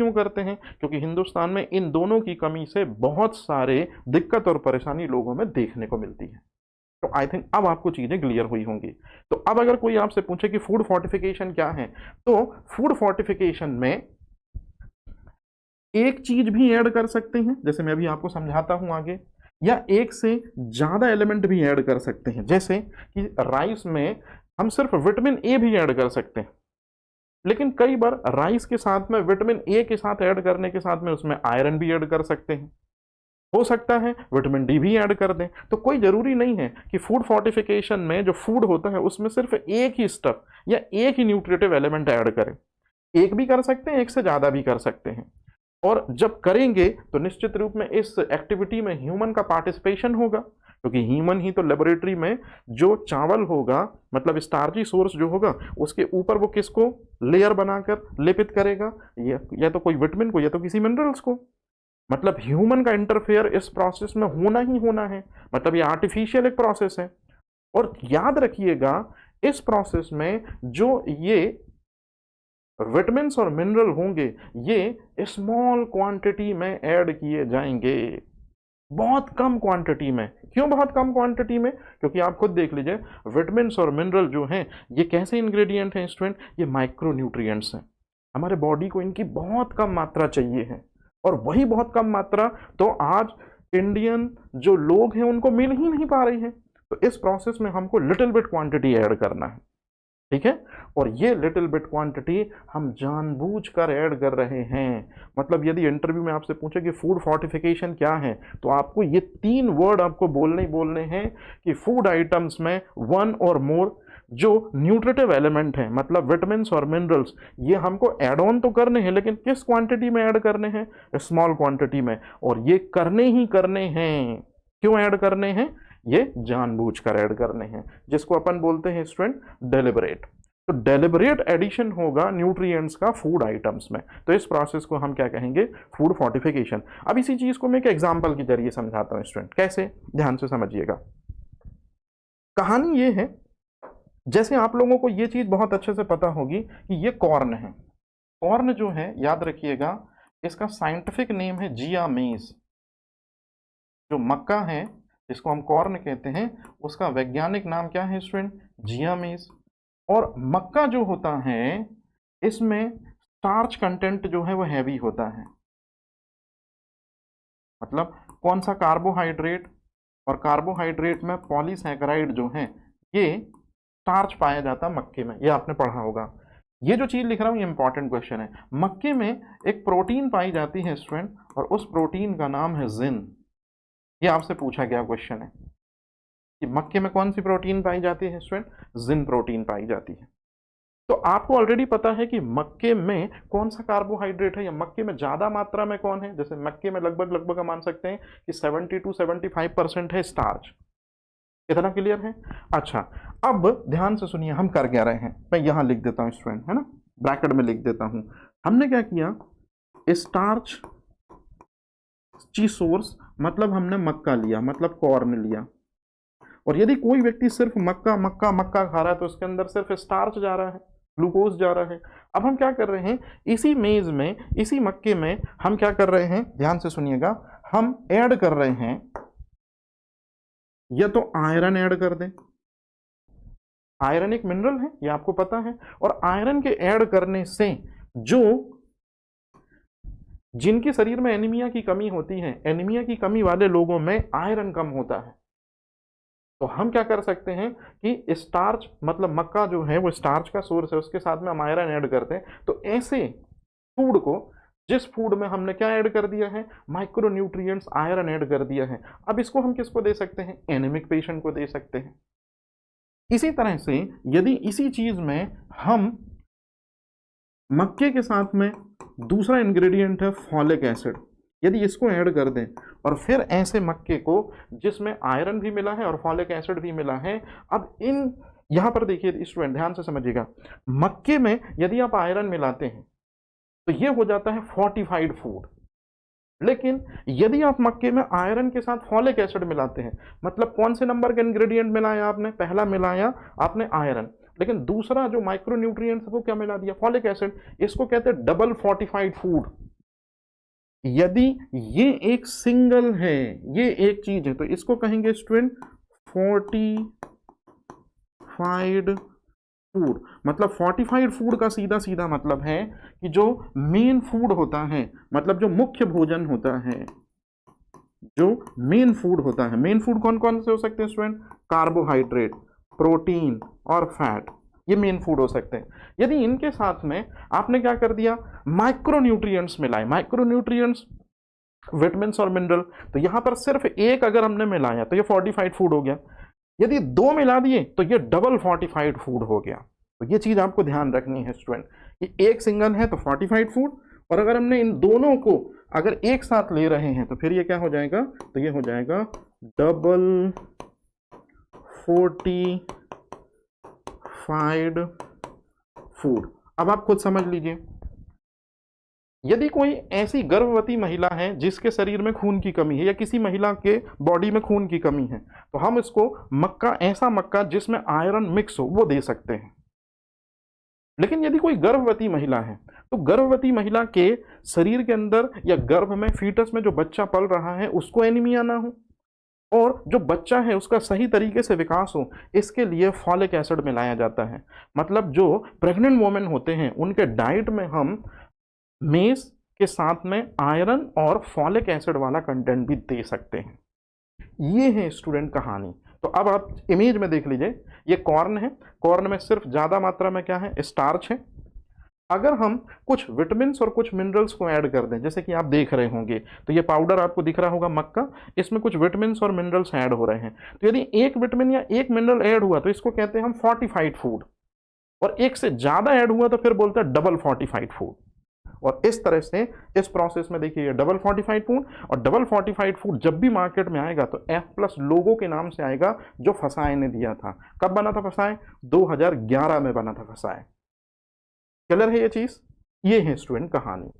क्यों करते हैं? क्योंकि हिंदुस्तान में इन दोनों की कमी से बहुत सारे दिक्कत और परेशानी लोगों में देखने को मिलती है। तो आई थिंक अब आपको चीजें क्लियर हुई होंगी। तो अब अगर कोई आपसे पूछे कि फूड फोर्टिफिकेशन क्या है, तो फूड फोर्टिफिकेशन में एक चीज भी ऐड कर सकते हैं, जैसे मैं अभी आपको समझाता हूं आगे, या एक से ज्यादा एलिमेंट भी ऐड कर सकते हैं। जैसे कि राइस में हम सिर्फ विटामिन ए भी ऐड कर सकते हैं, लेकिन कई बार राइस के साथ में विटामिन ए के साथ ऐड करने के साथ में उसमें आयरन भी ऐड कर सकते हैं, हो सकता है विटामिन डी भी ऐड कर दें। तो कोई जरूरी नहीं है कि फूड फोर्टिफिकेशन में जो फूड होता है उसमें सिर्फ एक ही स्टफ या एक ही न्यूट्रिटिव एलिमेंट ऐड करें। एक भी कर सकते हैं, एक से ज्यादा भी कर सकते हैं। और जब करेंगे तो निश्चित रूप में इस एक्टिविटी में ह्यूमन का पार्टिसिपेशन होगा, क्योंकि ह्यूमन ही तो लेबोरेटरी में जो चावल होगा, मतलब स्टार्ची सोर्स जो होगा, उसके ऊपर वो किसको लेयर बनाकर लेपित करेगा, या तो कोई विटामिन को या तो किसी मिनरल्स को। मतलब ह्यूमन का इंटरफेयर इस प्रोसेस में होना ही होना है, मतलब ये आर्टिफिशियल एक प्रोसेस है। और याद रखिएगा, इस प्रोसेस में जो ये विटामिन्स और मिनरल होंगे ये स्मॉल क्वांटिटी में ऐड किए जाएंगे, बहुत कम क्वांटिटी में। क्यों बहुत कम क्वांटिटी में? क्योंकि आप खुद देख लीजिए, विटामिन्स और मिनरल जो हैं ये कैसे इंग्रेडिएंट हैं स्टूडेंट? ये माइक्रो न्यूट्रिएंट्स हैं। हमारे बॉडी को इनकी बहुत कम मात्रा चाहिए है, और वही बहुत कम मात्रा तो आज इंडियन जो लोग हैं उनको मिल ही नहीं पा रही है। तो इस प्रोसेस में हमको लिटिल बिट क्वांटिटी ऐड करना है, ठीक है? और ये लिटिल बिट क्वांटिटी हम जानबूझकर ऐड कर रहे हैं। मतलब यदि इंटरव्यू में आपसे पूछे कि फूड फोर्टिफिकेशन क्या है, तो आपको ये 3 वर्ड आपको बोलने ही बोलने हैं कि फूड आइटम्स में वन और मोर जो न्यूट्रिटिव एलिमेंट हैं, मतलब विटामिन्स और मिनरल्स, ये हमको ऐड ऑन तो करने हैं, लेकिन किस क्वांटिटी में ऐड करने हैं? स्मॉल क्वांटिटी में। और ये करने ही करने हैं। क्यों ऐड करने हैं? ये जानबूझकर ऐड करने हैं, जिसको अपन बोलते हैं स्टूडेंट डेलिबरेट। तो डेलिबरेट एडिशन होगा न्यूट्रिएंट्स का फूड आइटम्स में। तो इस प्रोसेस को हम क्या कहेंगे? Food fortification. अब इसी चीज को मैं एक एग्जांपल के जरिए समझाता हूं स्टूडेंट। कैसे? ध्यान से समझिएगा। कहानी ये है, जैसे आप लोगों को ये चीज बहुत अच्छे से पता होगी कि ये कॉर्न है। कॉर्न जो है, याद रखिएगा, इसका साइंटिफिक नेम है जिया मेज। जो मक्का है जिसको हम कॉर्न कहते हैं, उसका वैज्ञानिक नाम क्या है स्टूडेंट? जिया मेज। और मक्का जो होता है इसमें स्टार्च कंटेंट जो है वो हैवी होता है। मतलब कौन सा? कार्बोहाइड्रेट। और कार्बोहाइड्रेट में पॉलीसैकेराइड जो है ये स्टार्च पाया जाता है मक्के में, ये आपने पढ़ा होगा। ये जो चीज लिख रहा हूं ये इंपॉर्टेंट क्वेश्चन है। मक्के में एक प्रोटीन पाई जाती है स्टूडेंट, और उस प्रोटीन का नाम है जिन। ये आपसे पूछा गया क्वेश्चन है कि मक्के में कौन सी प्रोटीन पाई जाती है स्टूडेंट? जिन प्रोटीन पाई जाती है। तो आपको ऑलरेडी पता है कि मक्के में कौन सा कार्बोहाइड्रेट है, या मक्के में ज्यादा मात्रा में कौन है। जैसे मक्के में लगभग लगभग हम मान सकते हैं कि 70 to 75% है स्टार्च। इतना क्लियर है? अच्छा, अब ध्यान से सुनिए हम कर क्या रहे हैं। मैं यहां लिख देता हूं स्टूडेंट, है ना, ब्रैकेट में लिख देता हूं। हमने क्या किया? स्टार्च ची सोर्स, मतलब हमने मक्का लिया, मतलब कॉर्न लिया। और यदि कोई व्यक्ति सिर्फ मक्का मक्का मक्का खा रहा है तो उसके अंदर सिर्फ स्टार्च जा रहा है, ग्लूकोज जा रहा है। अब हम क्या कर रहे हैं? इसी मेज में, इसी मक्के में हम क्या कर रहे हैं? ध्यान से सुनिएगा, हम ऐड कर रहे हैं, या तो आयरन ऐड कर दें। आयरन एक मिनरल है, ये आपको पता है। और आयरन के ऐड करने से जो जिनके शरीर में एनीमिया की कमी होती है, एनीमिया की कमी वाले लोगों में आयरन कम होता है। तो हम क्या कर सकते हैं कि स्टार्च, मतलब मक्का जो है वो स्टार्च का सोर्स है, उसके साथ में हम आयरन ऐड करते हैं। तो ऐसे फूड को, जिस फूड में हमने क्या ऐड कर दिया है? माइक्रो न्यूट्रिएंट्स, आयरन ऐड कर दिया है। अब इसको हम किसको दे सकते हैं? एनीमिक पेशेंट को दे सकते हैं। इसी तरह से यदि इसी चीज में हम मक्के के साथ में दूसरा इंग्रेडिएंट है फॉलिक एसिड, यदि इसको ऐड कर दें, और फिर ऐसे मक्के को जिसमें आयरन भी मिला है और फॉलिक एसिड भी मिला है। अब इन यहां पर देखिए स्टूडेंट, ध्यान से समझिएगा, मक्के में यदि आप आयरन मिलाते हैं तो ये हो जाता है फोर्टिफाइड फूड। लेकिन यदि आप मक्के में आयरन के साथ फॉलिक एसिड मिलाते हैं, मतलब कौन से नंबर का इंग्रेडिएंट मिलाया आपने? पहला मिलाया आपने आयरन, लेकिन दूसरा जो माइक्रो न्यूट्रिएंट्स वो क्या मिला दिया? Folic acid. इसको कहते हैं डबल फोर्टिफाइड फूड। यदि ये एक सिंगल है, ये एक चीज है, तो इसको कहेंगे स्टूडेंट फोर्टिफाइड फूड। मतलब फोर्टिफाइड फूड का सीधा सीधा मतलब है कि जो मेन फूड होता है, मतलब जो मुख्य भोजन होता है, जो मेन फूड होता है, मेन फूड कौन कौन से हो सकते हैं स्टूडेंट? कार्बोहाइड्रेट, प्रोटीन और फैट, ये मेन फूड हो सकते हैं। यदि इनके साथ में आपने क्या कर दिया, माइक्रोन्यूट्रिएंट्स मिलाए, माइक्रोन्यूट्रिएंट्स विटामिन और मिनरल, तो यहां पर सिर्फ एक अगर हमने मिलाया तो ये फोर्टिफाइड फूड हो गया। यदि दो मिला दिए तो ये डबल फोर्टिफाइड फूड हो गया। तो ये चीज आपको ध्यान रखनी है स्टूडेंट, कि एक सिंगल है तो फोर्टिफाइड फूड, और अगर हमने इन दोनों को अगर एक साथ ले रहे हैं तो फिर ये क्या हो जाएगा, तो ये हो जाएगा डबल फोर्टिफाइड फूड। अब आप खुद समझ लीजिए, यदि कोई ऐसी गर्भवती महिला है जिसके शरीर में खून की कमी है, या किसी महिला के बॉडी में खून की कमी है, तो हम इसको मक्का, ऐसा मक्का जिसमें आयरन मिक्स हो, वो दे सकते हैं। लेकिन यदि कोई गर्भवती महिला है, तो गर्भवती महिला के शरीर के अंदर या गर्भ में, फीटस में जो बच्चा पल रहा है, उसको एनीमिया ना हो, और जो बच्चा है उसका सही तरीके से विकास हो, इसके लिए फॉलिक एसिड मिलाया जाता है। मतलब जो प्रेग्नेंट वोमेन होते हैं उनके डाइट में हम मेज के साथ में आयरन और फॉलिक एसिड वाला कंटेंट भी दे सकते हैं। ये है स्टूडेंट कहानी। तो अब आप इमेज में देख लीजिए, ये कॉर्न है, कॉर्न में सिर्फ ज्यादा मात्रा में क्या है, स्टार्च है। अगर हम कुछ विटामिन और कुछ मिनरल्स को ऐड कर दें, जैसे कि आप देख रहे होंगे, तो ये पाउडर आपको दिख रहा होगा मक्का, इसमें कुछ विटामिन और मिनरल्स ऐड हो रहे हैं। तो यदि एक विटामिन या एक मिनरल ऐड हुआ तो इसको कहते हैं हम फोर्टिफाइड फूड, और एक से ज्यादा ऐड हुआ तो फिर बोलते हैं डबल फोर्टिफाइड फूड। और इस तरह से इस प्रोसेस में देखिए डबल फोर्टिफाइड फूड, और डबल फोर्टिफाइड फूड जब भी मार्केट में आएगा तो F+ लोगो के नाम से आएगा, जो फसाए ने दिया था। कब बना था फसाए? 2011 में बना था फसाए। क्लियर है ये चीज? ये है स्टूडेंट कहानी।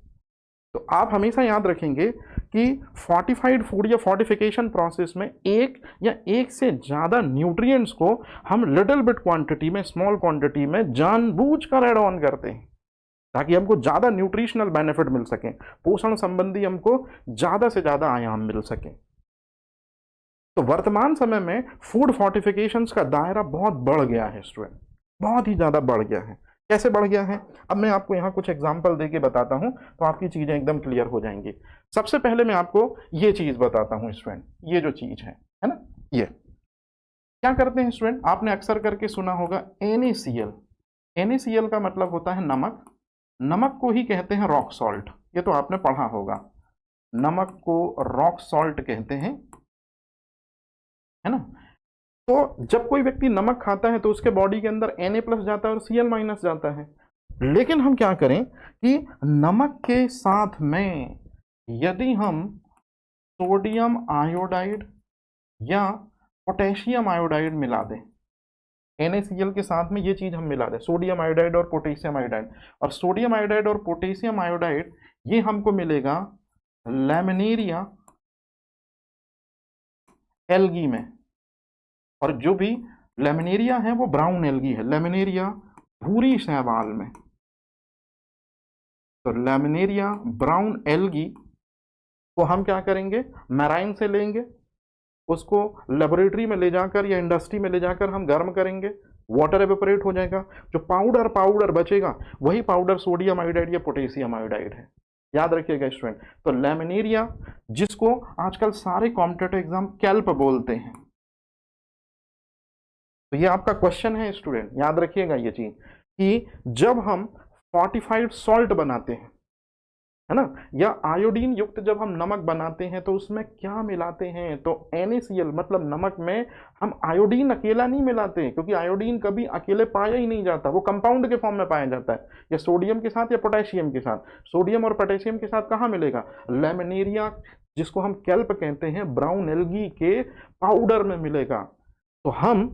तो आप हमेशा याद रखेंगे कि फोर्टिफाइड फूड या फोर्टिफिकेशन प्रोसेस में एक या एक से ज्यादा न्यूट्रिएंट्स को हम लिटिल बिट क्वांटिटी में, स्मॉल क्वांटिटी में जानबूझकर ऐड ऑन करते हैं, ताकि हमको ज्यादा न्यूट्रिशनल बेनिफिट मिल सके, पोषण संबंधी हमको ज्यादा से ज्यादा आयाम मिल सके। तो वर्तमान समय में फूड फोर्टिफिकेशंस का दायरा बहुत बढ़ गया है स्टूडेंट, बहुत ही ज्यादा बढ़ गया है। कैसे बढ़ गया है, अब मैं आपको यहाँ कुछ एग्जाम्पल देके बताता हूँ, तो आपकी चीजें एकदम क्लियर हो जाएंगी। सबसे पहले मैं आपको ये चीज बताता हूँ स्टूडेंट, ये जो चीज है ना, ये क्या करते हैं स्टूडेंट, आपने अक्सर करके सुना होगा NaCl। NaCl का मतलब होता है नमक, नमक को ही कहते हैं रॉक सॉल्ट, ये तो आपने पढ़ा होगा, नमक को रॉक सॉल्ट कहते हैं, है ना। तो जब कोई व्यक्ति नमक खाता है तो उसके बॉडी के अंदर Na+ जाता है और Cl- जाता है। लेकिन हम क्या करें कि नमक के साथ में यदि हम सोडियम आयोडाइड या पोटेशियम आयोडाइड मिला दें, NaCl के साथ में ये चीज हम मिला दें, सोडियम आयोडाइड और पोटेशियम आयोडाइड, और सोडियम आयोडाइड और पोटेशियम आयोडाइड ये हमको मिलेगा लैमिनेरिया एल्गी में, और जो भी लैमिनेरिया है वो ब्राउन एल्गी है, लैमिनेरिया भूरी शैवाल में। तो लैमिनेरिया ब्राउन एल्गी को हम क्या करेंगे, मैराइन से लेंगे, उसको लेबोरेटरी में ले जाकर या इंडस्ट्री में ले जाकर हम गर्म करेंगे, वाटर एवेपोरेट हो जाएगा, जो पाउडर बचेगा वही पाउडर सोडियम आयोडाइड या पोटेशियम आयोडाइड है। याद रखिएगा स्टूडेंट। तो लैमिनेरिया, जिसको आजकल सारे कॉम्पिटेटिव एग्जाम कैल्प बोलते हैं, तो ये आपका क्वेश्चन है स्टूडेंट, याद रखिएगा ये चीज, कि जब हम फोर्टिफाइड सॉल्ट बनाते हैं, है ना, या आयोडीन युक्त जब हम नमक बनाते हैं, तो उसमें क्या मिलाते हैं, तो NaCl मतलब नमक में हम आयोडीन अकेला नहीं मिलाते, क्योंकि आयोडीन कभी अकेले पाया ही नहीं जाता, वो कंपाउंड के फॉर्म में पाया जाता है, या सोडियम के साथ या पोटेशियम के साथ। सोडियम और पोटेशियम के साथ कहाँ मिलेगा, लैमिनेरिया, जिसको हम कैल्प कहते हैं, ब्राउन एल्गी के पाउडर में मिलेगा। तो हम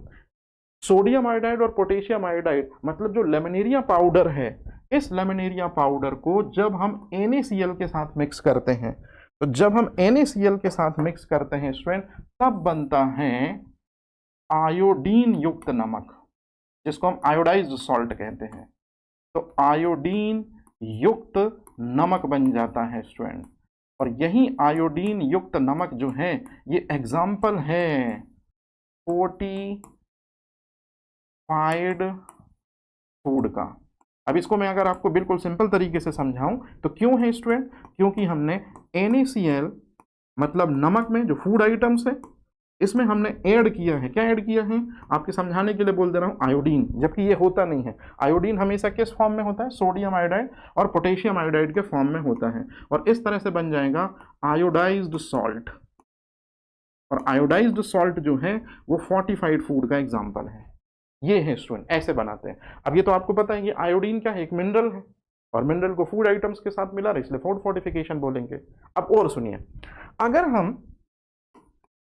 सोडियम आयोडाइड और पोटेशियम आयोडाइड, मतलब जो लेमिनेरिया पाउडर है, इस लेमिनेरिया पाउडर को जब हम NaCl के साथ मिक्स करते हैं, तो जब हम NaCl के साथ मिक्स करते हैं स्टूडेंट, तब बनता है आयोडीन युक्त नमक, जिसको हम आयोडाइज्ड सॉल्ट कहते हैं। तो आयोडीन युक्त नमक बन जाता है स्टूडेंट। और यही आयोडीन युक्त नमक जो है ये एग्जाम्पल है फोर्टिफाइड फूड का। अब इसको मैं अगर आपको बिल्कुल सिंपल तरीके से समझाऊं तो क्यों है स्टूडेंट, क्योंकि हमने NaCl मतलब नमक में जो फूड आइटम्स है इसमें हमने ऐड किया है, क्या ऐड किया है, आपके समझाने के लिए बोल दे रहा हूं, आयोडीन, जबकि ये होता नहीं है। आयोडीन हमेशा किस फॉर्म में होता है, सोडियम आयोडाइड और पोटेशियम आयोडाइड के फॉर्म में होता है, और इस तरह से बन जाएगा आयोडाइज्ड सॉल्ट। और आयोडाइज्ड सॉल्ट जो है वो फोर्टिफाइड फूड का एग्जाम्पल है। ये है स्टूडेंट, ऐसे बनाते हैं। अब ये तो आपको पता है कि आयोडीन क्या है, एक मिनरल है, और मिनरल को फूड आइटम्स के साथ मिला रहे इसलिए फूड फोर्टिफिकेशन बोलेंगे। अब और सुनिए, अगर हम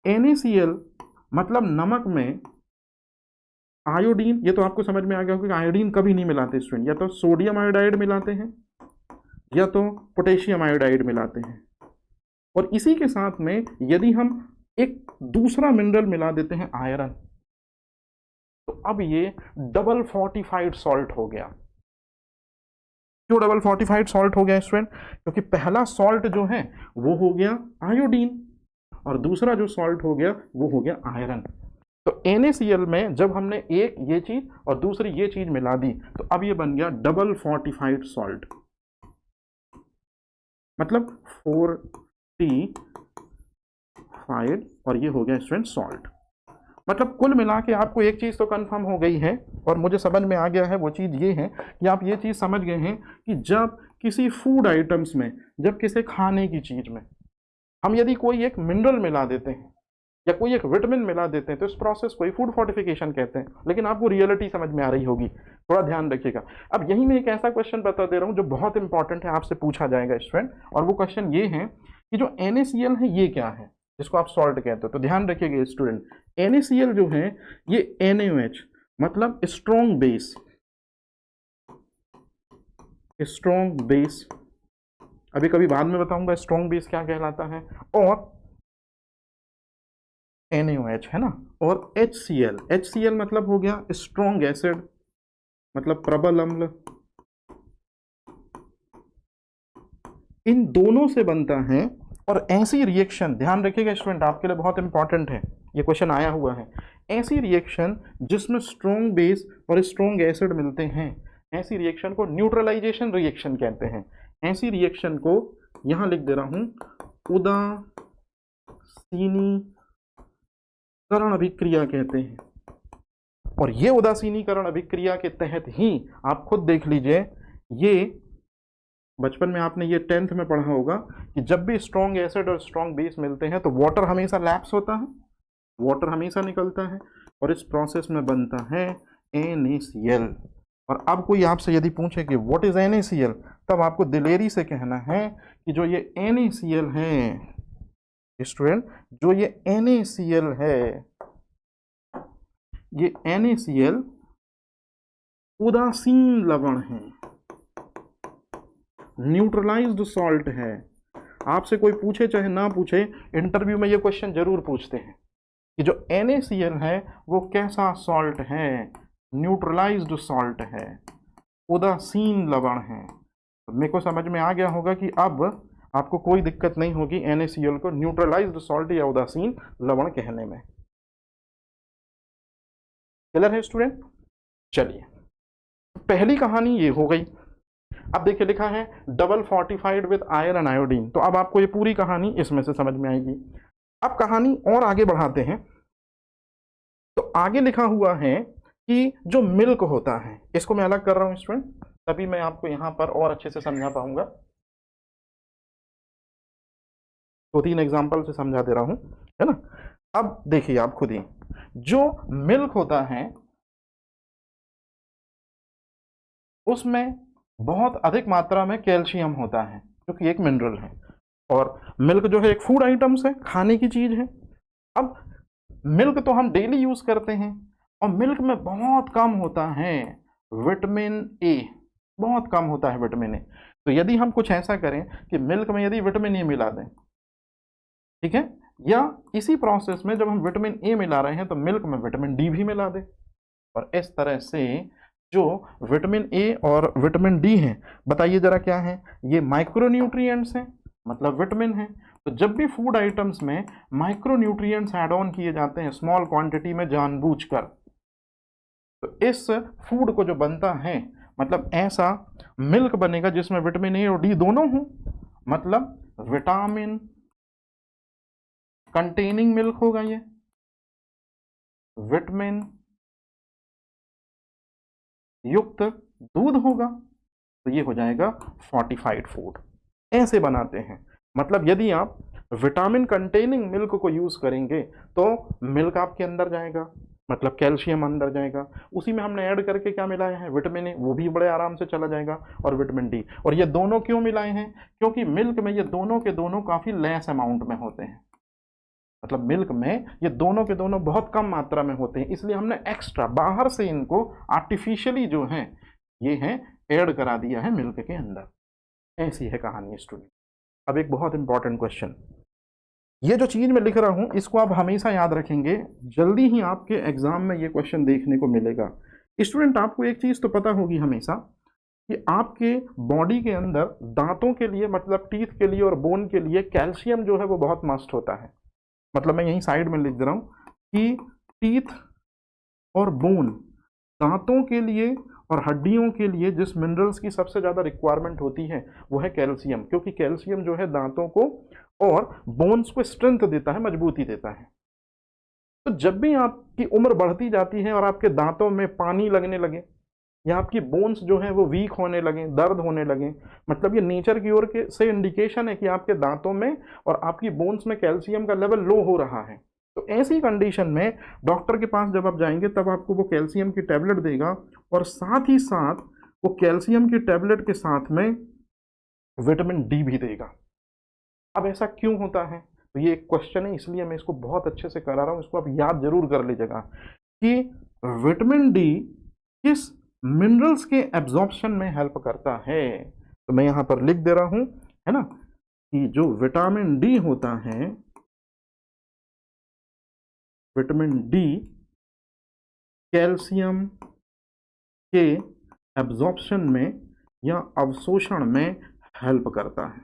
NaCl मतलब नमक में आयोडीन, ये तो आपको समझ में आ गया होगा कि आयोडीन कभी नहीं मिलाते स्टूडेंट, या तो सोडियम आयोडाइड मिलाते हैं या तो पोटेशियम आयोडाइड मिलाते हैं, और इसी के साथ में यदि हम एक दूसरा मिनरल मिला देते हैं आयरन, तो अब ये डबल फोर्टिफाइड सॉल्ट हो गया। क्यों डबल फोर्टिफाइड सॉल्ट हो गया स्टूडेंट, क्योंकि पहला सॉल्ट जो है वो हो गया आयोडीन और दूसरा जो सॉल्ट हो गया वो हो गया आयरन। तो NaCl में जब हमने एक ये चीज और दूसरी ये चीज मिला दी तो अब ये बन गया डबल फोर्टिफाइड सॉल्ट, मतलब फोर्टिफाइड, और ये हो गया स्टूडेंट सॉल्ट। मतलब कुल मिला के आपको एक चीज तो कंफर्म हो गई है और मुझे समझ में आ गया है, वो चीज ये है कि आप ये चीज समझ गए हैं कि जब किसी फूड आइटम्स में, जब किसी खाने की चीज में हम यदि कोई एक मिनरल मिला देते हैं या कोई एक विटामिन मिला देते हैं तो इस प्रोसेस को ही फूड फोर्टिफिकेशन कहते हैं। लेकिन आपको रियलिटी समझ में आ रही होगी, थोड़ा ध्यान रखिएगा। अब यही मैं एक ऐसा क्वेश्चन बता दे रहा हूं जो बहुत इंपॉर्टेंट है, आपसे पूछा जाएगा स्टूडेंट, और वो क्वेश्चन ये है कि जो NaCl है ये क्या है, जिसको आप सॉल्ट कहते हो। तो ध्यान रखिएगा स्टूडेंट, NaCl जो है ये NaOH मतलब स्ट्रॉन्ग बेस, स्ट्रॉन्ग बेस, अभी कभी बाद में बताऊंगा स्ट्रॉन्ग बेस क्या कहलाता है, और NaOH है ना, और HCl, HCl मतलब हो गया स्ट्रॉन्ग एसिड मतलब प्रबल अम्ल। इन दोनों से बनता है, और ऐसी रिएक्शन, ध्यान रखिएगा स्टूडेंट आपके लिए बहुत इंपॉर्टेंट है, ये क्वेश्चन आया हुआ है, ऐसी रिएक्शन जिसमें स्ट्रॉन्ग बेस और स्ट्रॉन्ग एसिड मिलते हैं, ऐसी रिएक्शन को न्यूट्रलाइजेशन रिएक्शन कहते हैं। ऐसी रिएक्शन को यहां लिख दे रहा हूं उदासीनीकरण अभिक्रिया कहते हैं। और ये उदासीनीकरण अभिक्रिया के तहत ही आप खुद देख लीजिए, ये बचपन में आपने ये 10th में पढ़ा होगा कि जब भी स्ट्रॉन्ग एसिड और स्ट्रॉन्ग बेस मिलते हैं तो वाटर हमेशा लैप्स होता है, वाटर हमेशा निकलता है, और इस प्रोसेस में बनता है NaCl। और अब कोई आपसे यदि पूछे कि व्हाट इज NaCl, तब आपको दिलेरी से कहना है कि जो ये NaCl है स्टूडेंट, जो ये NaCl है, ये NaCl उदासीन लवण है, न्यूट्रलाइज्ड सॉल्ट है। आपसे कोई पूछे चाहे ना पूछे, इंटरव्यू में ये क्वेश्चन जरूर पूछते हैं कि जो NaCl है वो कैसा सॉल्ट है, न्यूट्रलाइज्ड सॉल्ट है, उदासीन लवण है। तो मेरे को समझ में आ गया होगा कि अब आपको कोई दिक्कत नहीं होगी NaCl को न्यूट्रलाइज्ड सॉल्ट या उदासीन लवण कहने में। क्लियर है स्टूडेंट? चलिए, पहली कहानी ये हो गई। अब देखिए लिखा है double fortified with iron iodine, तो अब आपको ये पूरी कहानी इसमें से समझ में आएगी। अब कहानी और आगे बढ़ाते हैं, तो आगे लिखा हुआ है कि जो मिल्क होता है, इसको मैं अलग कर रहा हूं स्टूडेंट, तभी मैं आपको यहां पर और अच्छे से समझा पाऊंगा। 2-3 एग्जाम्पल से समझा दे रहा हूं, है ना। अब देखिए आप खुद ही, जो मिल्क होता है उसमें बहुत अधिक मात्रा में कैल्शियम होता है, जो कि एक मिनरल है, और मिल्क जो है एक फूड आइटम्स है, खाने की चीज है। अब मिल्क तो हम डेली यूज करते हैं, और मिल्क में बहुत कम होता है विटामिन ए, बहुत कम होता है विटामिन ए। तो यदि हम कुछ ऐसा करें कि मिल्क में यदि विटामिन ए मिला दें, ठीक है, या इसी प्रोसेस में जब हम विटामिन ए मिला रहे हैं तो मिल्क में विटामिन डी भी मिला दें, और इस तरह से जो विटामिन ए और विटामिन डी हैं, बताइए जरा क्या है, ये माइक्रोन्यूट्रिएंट्स हैं, मतलब विटामिन है। तो जब भी फूड आइटम्स में माइक्रो न्यूट्रिएंट्स ऐड ऑन किए जाते हैं स्मॉल क्वांटिटी में जानबूझकर, तो इस फूड को जो बनता है, मतलब ऐसा मिल्क बनेगा जिसमें विटामिन ए और डी दोनों हो, मतलब विटामिन कंटेनिंग मिल्क होगा, ये विटामिन युक्त दूध होगा, तो ये हो जाएगा फोर्टिफाइड फूड। ऐसे बनाते हैं। मतलब यदि आप विटामिन कंटेनिंग मिल्क को यूज करेंगे तो मिल्क आपके अंदर जाएगा, मतलब कैल्शियम अंदर जाएगा, उसी में हमने ऐड करके क्या मिलाया है, विटामिन ए, वो भी बड़े आराम से चला जाएगा, और विटामिन डी। और ये दोनों क्यों मिलाए हैं, क्योंकि मिल्क में ये दोनों के दोनों काफी लेस अमाउंट में होते हैं, मतलब मिल्क में ये दोनों के दोनों बहुत कम मात्रा में होते हैं, इसलिए हमने एक्स्ट्रा बाहर से इनको आर्टिफिशियली जो है ये है ऐड करा दिया है मिल्क के अंदर। ऐसी है कहानी स्टूडेंट। अब एक बहुत इंपॉर्टेंट क्वेश्चन, ये जो चीज मैं लिख रहा हूं इसको आप हमेशा याद रखेंगे, जल्दी ही आपके एग्जाम में ये क्वेश्चन देखने को मिलेगा। स्टूडेंट आपको एक चीज तो पता होगी हमेशा कि आपके बॉडी के अंदर दांतों के लिए, मतलब टीथ के लिए और बोन के लिए कैल्शियम जो है वो बहुत मस्ट होता है। मतलब मैं यहीं साइड में लिख दे रहा हूं कि टीथ और बोन, दांतों के लिए और हड्डियों के लिए जिस मिनरल्स की सबसे ज़्यादा रिक्वायरमेंट होती है वो है कैल्शियम, क्योंकि कैल्शियम जो है दांतों को और बोन्स को स्ट्रेंथ देता है, मजबूती देता है। तो जब भी आपकी उम्र बढ़ती जाती है और आपके दांतों में पानी लगने लगे या आपकी बोन्स जो है वो वीक होने लगे, दर्द होने लगे, मतलब ये नेचर की ओर के से इंडिकेशन है कि आपके दांतों में और आपकी बोन्स में कैल्शियम का लेवल लो हो रहा है। तो ऐसी कंडीशन में डॉक्टर के पास जब आप जाएंगे तब आपको वो कैल्शियम की टैबलेट देगा, और साथ ही साथ वो कैल्शियम की टैबलेट के साथ में विटामिन डी भी देगा। अब ऐसा क्यों होता है, तो ये एक क्वेश्चन है, इसलिए मैं इसको बहुत अच्छे से करा रहा हूं, इसको आप याद जरूर कर लीजिएगा कि विटामिन डी किस मिनरल्स के एब्जॉर्प्शन में हेल्प करता है। तो मैं यहां पर लिख दे रहा हूं, है ना, कि जो विटामिन डी होता है, विटामिन डी कैल्शियम के एब्जॉर्प्शन में या अवशोषण में हेल्प करता है।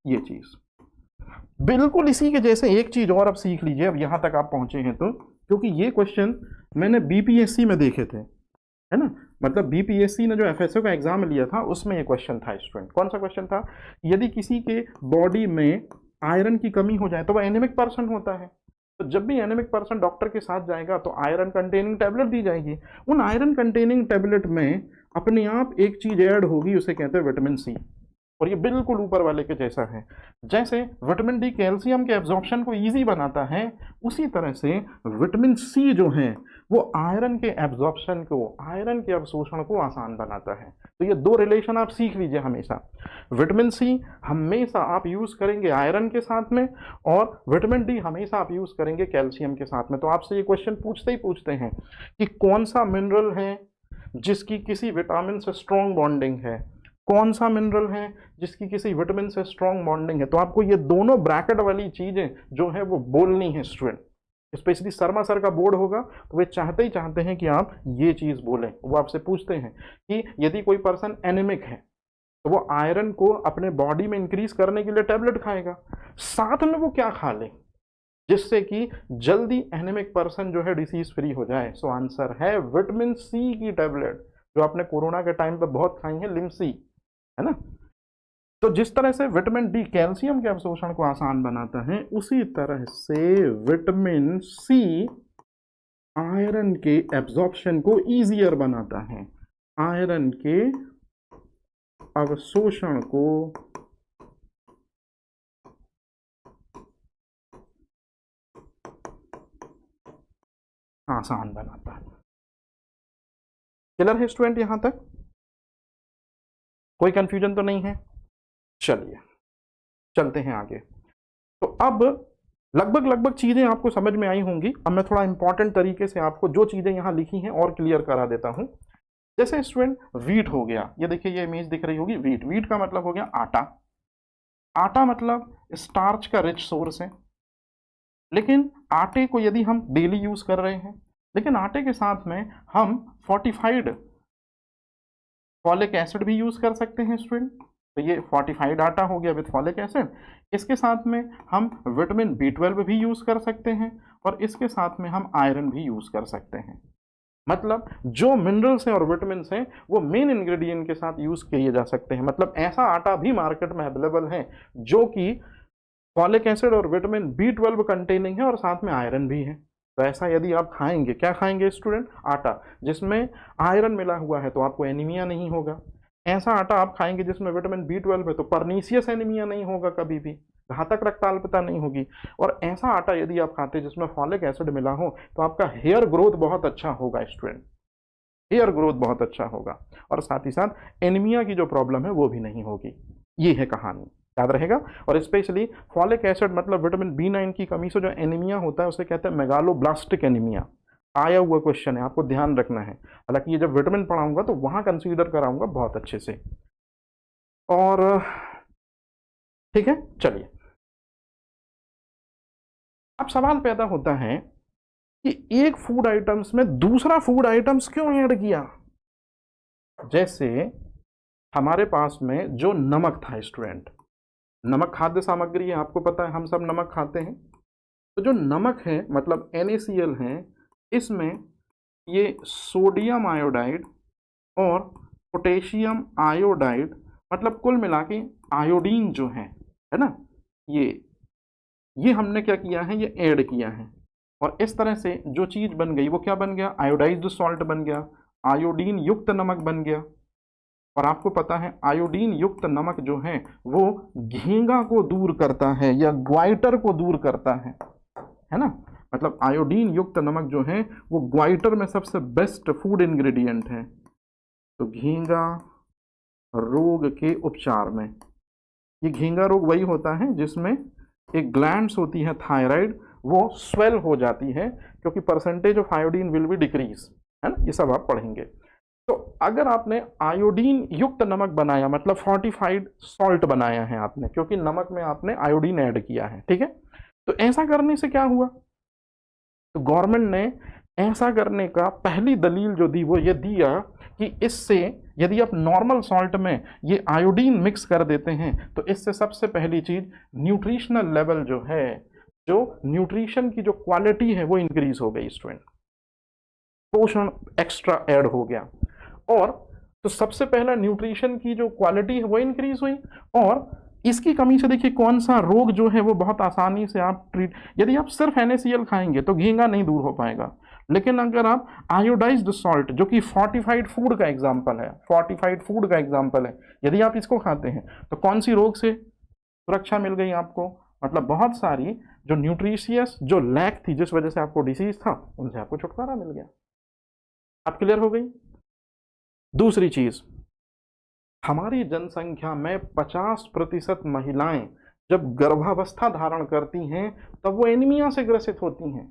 ये चीज बिल्कुल इसी के जैसे एक चीज और आप सीख लीजिए, अब यहां तक आप पहुंचे हैं तो, क्योंकि ये क्वेश्चन मैंने बीपीएससी में देखे थे, है ना, मतलब बीपीएससी ने जो एफएसओ का एग्जाम लिया था उसमें ये क्वेश्चन था स्टूडेंट। कौन सा क्वेश्चन था, यदि किसी के बॉडी में आयरन की कमी हो जाए तो वह एनीमिक पर्सन होता है, तो जब भी एनीमिक पर्सन डॉक्टर के साथ जाएगा तो आयरन कंटेनिंग टैबलेट दी जाएगी। उन आयरन कंटेनिंग टैबलेट में अपने आप एक चीज ऐड होगी, उसे कहते हैं विटामिन सी, और ये बिल्कुल ऊपर वाले के जैसा है। जैसे विटामिन डी कैल्शियम के एब्जॉर्प्शन को इजी बनाता है, उसी तरह से विटामिन सी जो है वो आयरन के एब्जॉर्प्शन को, आयरन के अवशोषण को आसान बनाता है। तो ये दो रिलेशन आप सीख लीजिए हमेशा। विटामिन सी हमेशा आप यूज करेंगे आयरन के साथ में, और विटामिन डी हमेशा आप यूज करेंगे कैल्शियम के साथ में। तो आपसे ये क्वेश्चन पूछते ही पूछते हैं कि कौन सा मिनरल है जिसकी किसी विटामिन से स्ट्रॉन्ग बॉन्डिंग है, कौन सा मिनरल है जिसकी किसी विटामिन से स्ट्रॉन्ग बॉन्डिंग है। तो आपको ये दोनों ब्रैकेट वाली चीजें जो है वो बोलनी है स्टूडेंट। स्पेशली शर्मा सर का बोर्ड होगा तो वे चाहते ही चाहते हैं कि आप ये चीज बोलें। वो आपसे पूछते हैं कि यदि कोई पर्सन एनीमिक है तो वो आयरन को अपने बॉडी में इंक्रीज करने के लिए टैबलेट खाएगा, साथ में वो क्या खा ले जिससे कि जल्दी एनीमिक पर्सन जो है डिसीज फ्री हो जाए। सो आंसर है विटामिन सी की टैबलेट, जो आपने कोरोना के टाइम पे बहुत खाई है, लिमसी, है ना। तो जिस तरह से विटामिन डी कैल्शियम के अवशोषण को आसान बनाता है, उसी तरह से विटामिन सी आयरन के एब्जॉर्प्शन को इजियर बनाता है, आयरन के अवशोषण को आसान बनाता है। क्लियर है स्टूडेंट यहां तक? कोई कंफ्यूजन तो नहीं है? चलिए चलते हैं आगे। तो अब लगभग चीजें आपको समझ में आई होंगी। अब मैं थोड़ा इंपॉर्टेंट तरीके से आपको जो चीजें यहां लिखी हैं और क्लियर करा देता हूं। जैसे स्टूडेंट वीट हो गया, ये देखिए ये इमेज दिख रही होगी, वीट, वीट का मतलब हो गया आटा। आटा मतलब स्टार्च का रिच सोर्स है, लेकिन आटे को यदि हम डेली यूज कर रहे हैं, लेकिन आटे के साथ में हम फोर्टिफाइड फॉलिक एसिड भी यूज कर सकते हैं स्टूडेंट। तो ये फोर्टिफाइड आटा हो गया विद फॉलिक एसिड। इसके साथ में हम विटामिन B12 भी यूज कर सकते हैं और इसके साथ में हम आयरन भी यूज कर सकते हैं। मतलब जो मिनरल्स हैं और विटामिन हैं वो मेन इंग्रेडिएंट के साथ यूज किए जा सकते हैं। मतलब ऐसा आटा भी मार्केट में अवेलेबल है जो कि फॉलिक एसिड और विटामिन B12 कंटेनिंग है और साथ में आयरन भी है। तो ऐसा यदि आप खाएंगे, क्या खाएंगे स्टूडेंट? आटा जिसमें आयरन मिला हुआ है तो आपको एनीमिया नहीं होगा। ऐसा आटा आप खाएंगे जिसमें विटामिन B12 है तो परनीसियस एनीमिया नहीं होगा, कभी भी घातक रक्ताल्पता नहीं होगी। और ऐसा आटा यदि आप खाते जिसमें फॉलिक एसिड मिला हो तो आपका हेयर ग्रोथ बहुत अच्छा होगा स्टूडेंट, हेयर ग्रोथ बहुत अच्छा होगा और साथ ही साथ एनीमिया की जो प्रॉब्लम है वो भी नहीं होगी। ये है कहानी, याद रहेगा। और स्पेशली फॉलिक एसिड मतलब विटामिन B9 की कमी से जो एनीमिया होता है उसे कहते हैं मेगालोब्लास्टिक एनीमिया। आया हुआ क्वेश्चन है, आपको ध्यान रखना है। हालांकि ये जब विटामिन पढ़ाऊंगा तो वहां कंसीडर कराऊंगा बहुत अच्छे से। और ठीक है, चलिए अब सवाल पैदा होता है कि एक फूड आइटम्स में दूसरा फूड आइटम्स क्यों ऐड किया। जैसे हमारे पास में जो नमक था स्टूडेंट, नमक खाद्य सामग्री है, आपको पता है हम सब नमक खाते हैं। तो जो नमक है मतलब NaCl है, इसमें ये सोडियम आयोडाइड और पोटेशियम आयोडाइड मतलब कुल मिला के आयोडीन जो है ना, ये हमने क्या किया है, ये ऐड किया है। और इस तरह से जो चीज बन गई वो क्या बन गया, आयोडाइज्ड सॉल्ट बन गया, आयोडीन युक्त नमक बन गया। और आपको पता है आयोडीन युक्त नमक जो है वो घेंगा को दूर करता है या ग्वाइटर को दूर करता है ना। मतलब आयोडीन युक्त नमक जो है वो ग्वाइटर में सबसे बेस्ट फूड इंग्रेडिएंट है। तो घेंगा रोग के उपचार में, ये घेंगा रोग वही होता है जिसमें एक ग्लैंड्स होती है थायराइड, वो स्वेल हो जाती है क्योंकि percentage of iodine will be decrease, है ना। ये सब आप पढ़ेंगे। तो अगर आपने आयोडीन युक्त नमक बनाया मतलब फोर्टिफाइड सॉल्ट बनाया है आपने, क्योंकि नमक में आपने आयोडीन ऐड किया है, ठीक है। तो ऐसा करने से क्या हुआ, तो गवर्नमेंट ने ऐसा करने का पहली दलील जो दी वो ये दिया कि इससे यदि आप नॉर्मल सॉल्ट में ये आयोडीन मिक्स कर देते हैं तो इससे सबसे पहली चीज न्यूट्रिशनल लेवल जो है, जो न्यूट्रिशन की जो क्वालिटी है वो इंक्रीज हो गई स्टूडेंट, पोषण एक्स्ट्रा ऐड हो गया। और तो सबसे पहला न्यूट्रिशन की जो क्वालिटी है वो इंक्रीज हुई। और इसकी कमी से देखिए कौन सा रोग जो है वो बहुत आसानी से आप ट्रीट, यदि आप सिर्फ NaCl खाएंगे तो घेंगा नहीं दूर हो पाएगा। लेकिन अगर आप आयोडाइज्ड सॉल्ट जो कि फोर्टिफाइड फूड का एग्जाम्पल है, फोर्टिफाइड फूड का एग्जाम्पल है, यदि आप इसको खाते हैं तो कौन सी रोग से सुरक्षा मिल गई आपको, मतलब बहुत सारी जो न्यूट्रिशियस जो लैक थी जिस वजह से आपको डिसीज था उनसे आपको छुटकारा मिल गया। अब क्लियर हो गई। दूसरी चीज, हमारी जनसंख्या में 50% महिलाएं जब गर्भावस्था धारण करती हैं तब वो एनीमिया से ग्रसित होती हैं।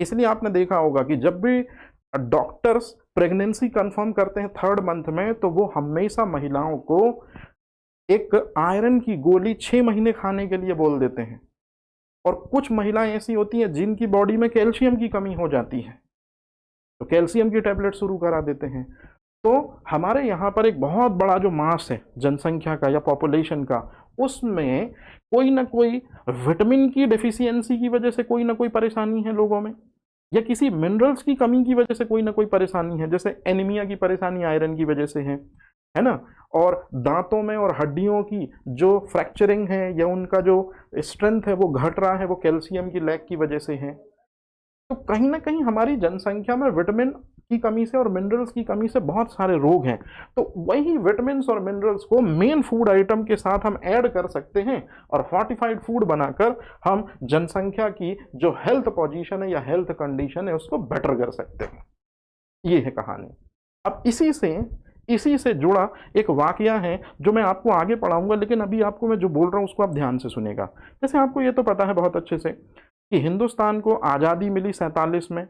इसलिए आपने देखा होगा कि जब भी डॉक्टर्स प्रेगनेंसी कंफर्म करते हैं 3rd मंथ में तो वो हमेशा महिलाओं को एक आयरन की गोली 6 महीने खाने के लिए बोल देते हैं। और कुछ महिलाएं ऐसी होती हैं जिनकी बॉडी में कैल्शियम की कमी हो जाती है तो कैल्शियम की टैबलेट शुरू करा देते हैं। तो हमारे यहाँ पर एक बहुत बड़ा जो मास है जनसंख्या का या पॉपुलेशन का, उसमें कोई ना कोई विटामिन की डेफिशिएंसी की वजह से कोई ना कोई परेशानी है लोगों में, या किसी मिनरल्स की कमी की वजह से कोई ना कोई परेशानी है। जैसे एनीमिया की परेशानी आयरन की वजह से है ना। और दांतों में और हड्डियों की जो फ्रैक्चरिंग है या उनका जो स्ट्रेंथ है वो घट रहा है, वो कैल्शियम की लैक की वजह से है। तो कहीं ना कहीं हमारी जनसंख्या में विटामिन की कमी से और मिनरल्स की कमी से बहुत सारे रोग हैं। तो वही विटामिन्स और मिनरल्स को मेन फूड आइटम के साथ हम ऐड कर सकते हैं और फोर्टिफाइड फूड बनाकर हम जनसंख्या की जो हेल्थ पोजीशन है या हेल्थ कंडीशन है उसको बेटर कर सकते हैं। ये है कहानी। अब इसी से जुड़ा एक वाकया है जो मैं आपको आगे पढ़ाऊंगा, लेकिन अभी आपको मैं जो बोल रहा हूं उसको आप ध्यान से सुनेगा। जैसे आपको ये तो पता है बहुत अच्छे से कि हिंदुस्तान को आज़ादी मिली 47 में,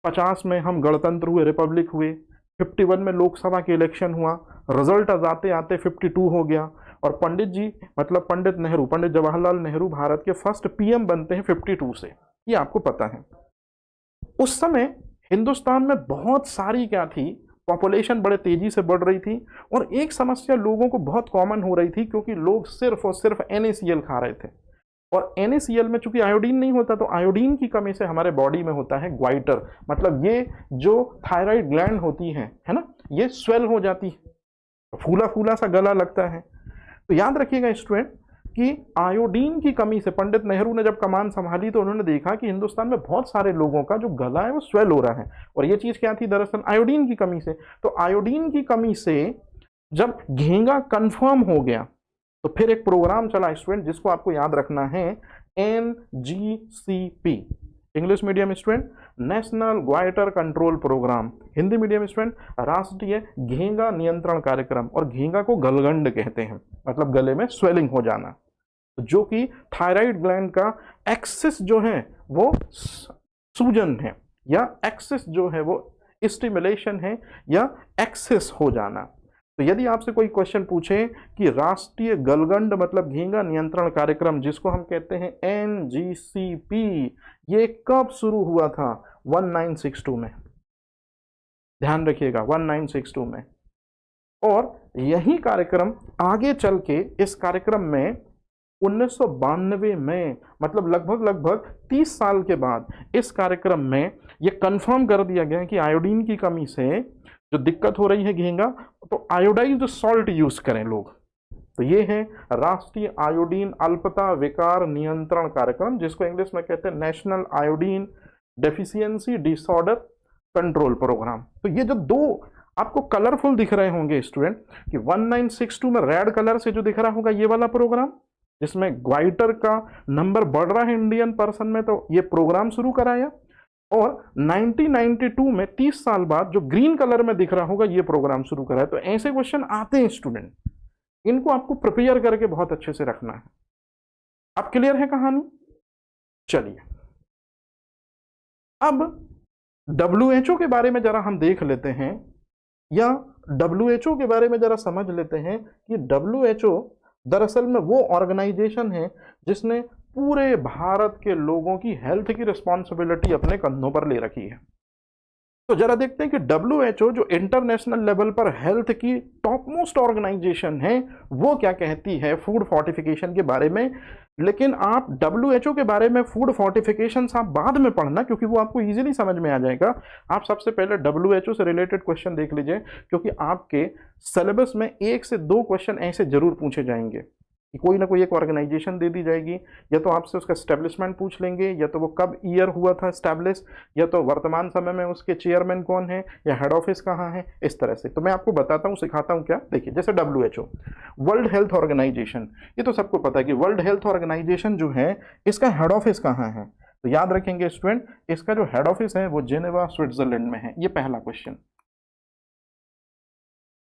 50 में हम गणतंत्र हुए, रिपब्लिक हुए, 51 में लोकसभा के इलेक्शन हुआ, रिजल्ट आते आते 52 हो गया। और पंडित जी मतलब पंडित नेहरू, पंडित जवाहरलाल नेहरू भारत के फर्स्ट PM बनते हैं 52 से, ये आपको पता है। उस समय हिंदुस्तान में बहुत सारी क्या थी, पॉपुलेशन बड़े तेजी से बढ़ रही थी, और एक समस्या लोगों को बहुत कॉमन हो रही थी क्योंकि लोग सिर्फ और सिर्फ NaCl खा रहे थे, और NaCl में चूंकि आयोडीन नहीं होता तो आयोडीन की कमी से हमारे बॉडी में होता है ग्वाइटर, मतलब ये जो थायराइड ग्लैंड होती है ना, ये स्वेल हो जाती है, फूला फूला सा गला लगता है। तो याद रखिएगा स्टूडेंट कि आयोडीन की कमी से पंडित नेहरू ने जब कमान संभाली तो उन्होंने देखा कि हिंदुस्तान में बहुत सारे लोगों का जो गला है वो स्वेल हो रहा है, और ये चीज क्या थी, दरअसल आयोडीन की कमी से। तो आयोडीन की कमी से जब घेंगा कंफर्म हो गया तो फिर एक प्रोग्राम चला स्टूडेंट जिसको आपको याद रखना है, NGCP, English medium student national goitre control programme, Hindi medium student राष्ट्रीय घेंगा नियंत्रण कार्यक्रम, और घेंगा को गलगंड कहते हैं, मतलब गले में स्वेलिंग हो जाना, जो कि थायराइड ग्लैंड का एक्सेस जो है वो सूजन है, या एक्सेस जो है वो स्टिमुलेशन है, या एक्सेस हो जाना। तो यदि आपसे कोई क्वेश्चन पूछे कि राष्ट्रीय गलगंड मतलब घेंगा नियंत्रण कार्यक्रम, जिसको हम कहते हैं NGCP, ये कब शुरू हुआ था, 1962 में, ध्यान रखिएगा 1962 में। और यही कार्यक्रम आगे चल के इस कार्यक्रम में 1992 में, मतलब लगभग 30 साल के बाद इस कार्यक्रम में ये कंफर्म कर दिया गया कि आयोडीन की कमी से जो दिक्कत हो रही है घेंगा, तो आयोडाइज्ड सॉल्ट यूज करें लोग। तो ये है राष्ट्रीय आयोडीन अल्पता विकार नियंत्रण कार्यक्रम, जिसको इंग्लिश में कहते हैं national iodine deficiency disorder control programme. तो ये जो दो आपको कलरफुल दिख रहे होंगे स्टूडेंट कि 1962 में रेड कलर से जो दिख रहा होगा ये वाला प्रोग्राम, जिसमें ग्वाइटर का नंबर बढ़ रहा है इंडियन पर्सन में, तो ये प्रोग्राम शुरू कराया। और 1992 में 30 साल बाद जो ग्रीन कलर में दिख रहा होगा ये प्रोग्राम शुरू कराया। तो ऐसे क्वेश्चन आते हैं स्टूडेंट, इनको आपको प्रिपेयर करके बहुत अच्छे से रखना है। अब क्लियर है कहानी? चलिए अब WHO के बारे में जरा हम देख लेते हैं, या WHO के बारे में जरा समझ लेते हैं कि WHO दरअसल में वो ऑर्गेनाइजेशन है जिसने पूरे भारत के लोगों की हेल्थ की रिस्पॉन्सिबिलिटी अपने कंधों पर ले रखी है। तो जरा देखते हैं कि WHO जो इंटरनेशनल लेवल पर हेल्थ की टॉप मोस्ट ऑर्गेनाइजेशन है वो क्या कहती है फूड फोर्टिफिकेशन के बारे में। लेकिन आप WHO के बारे में फूड फोर्टिफिकेशन आप बाद में पढ़ना, क्योंकि वो आपको इजीली समझ में आ जाएगा। आप सबसे पहले WHO से रिलेटेड क्वेश्चन देख लीजिए, क्योंकि आपके सिलेबस में 1 से 2 क्वेश्चन ऐसे जरूर पूछे जाएंगे कि कोई ना कोई एक ऑर्गेनाइजेशन दे दी जाएगी, या तो आपसे उसका एस्टेब्लिशमेंट पूछ लेंगे, या तो वो कब ईयर हुआ था एस्टैब्लिश, या तो वर्तमान समय में उसके चेयरमैन कौन है, या हेड ऑफिस कहाँ है, इस तरह से। तो मैं आपको बताता हूँ, सिखाता हूँ क्या। देखिए जैसे WHO वर्ल्ड हेल्थ ऑर्गेनाइजेशन, ये तो सबको पता है कि वर्ल्ड हेल्थ ऑर्गेनाइजेशन जो है इसका हेड ऑफिस कहाँ है। तो याद रखेंगे स्टूडेंट, इसका जो हेड ऑफिस है वो जेनेवा स्विट्जरलैंड में है। ये पहला क्वेश्चन।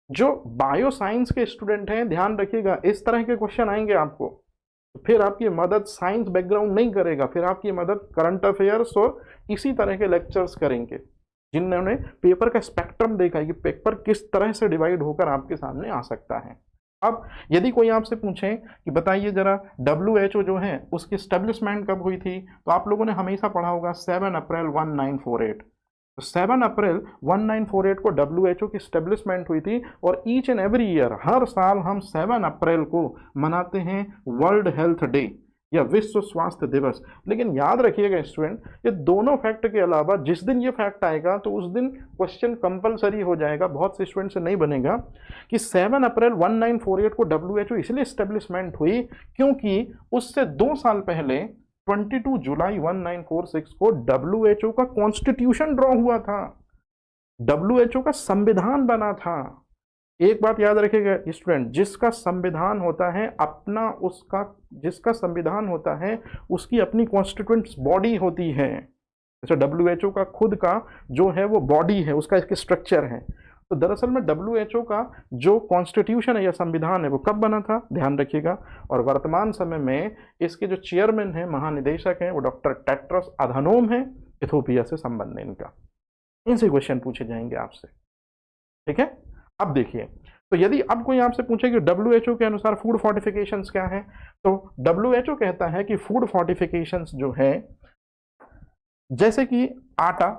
जो बायो साइंस के स्टूडेंट हैं ध्यान रखिएगा, इस तरह के क्वेश्चन आएंगे आपको, तो फिर आपकी मदद साइंस बैकग्राउंड नहीं करेगा, फिर आपकी मदद करंट अफेयर्स और इसी तरह के लेक्चर्स करेंगे जिन्होंने पेपर का स्पेक्ट्रम देखा है कि पेपर किस तरह से डिवाइड होकर आपके सामने आ सकता है। अब यदि कोई आपसे पूछे कि बताइए जरा WHO जो है उसकी स्टैब्लिशमेंट कब हुई थी, तो आप लोगों ने हमेशा पढ़ा होगा 7 अप्रैल 1948। 7 अप्रैल 1948 को WHO की स्टैब्लिशमेंट हुई थी, और ईच एंड एवरी ईयर हर साल हम 7 अप्रैल को मनाते हैं वर्ल्ड हेल्थ डे या विश्व स्वास्थ्य दिवस। लेकिन याद रखिएगा स्टूडेंट, ये दोनों फैक्ट के अलावा जिस दिन ये फैक्ट आएगा तो उस दिन क्वेश्चन कंपलसरी हो जाएगा, बहुत से स्टूडेंट से नहीं बनेगा, कि 7 अप्रैल 1948 को WHO इसलिए स्टैब्लिशमेंट हुई क्योंकि उससे 2 साल पहले 22 जुलाई 1946 को WHO का कॉन्स्टिट्यूशन ड्रॉ हुआ था, WHO का संविधान बना था। एक बात याद रखिएगा स्टूडेंट, जिसका संविधान होता है अपना, जिसका संविधान होता है उसकी अपनी कॉन्स्टिट्यूएंट बॉडी होती है। जैसे WHO का खुद का जो है वो बॉडी है, उसका एक स्ट्रक्चर है। तो दरअसल में WHO का जो कॉन्स्टिट्यूशन है या संविधान है वो कब बना था, ध्यान रखिएगा। और वर्तमान समय में इसके जो चेयरमैन है, महानिदेशक हैं, वो डॉक्टर टेड्रोस अधानोम है, इथोपिया से संबंध है इनका। इनसे क्वेश्चन पूछे जाएंगे आपसे, ठीक है। अब देखिए, तो यदि अब कोई आपसे पूछे कि WHO के अनुसार फूड फोर्टिफिकेशंस क्या है, तो WHO कहता है कि फूड फोर्टिफिकेशंस जो है, जैसे कि आटा,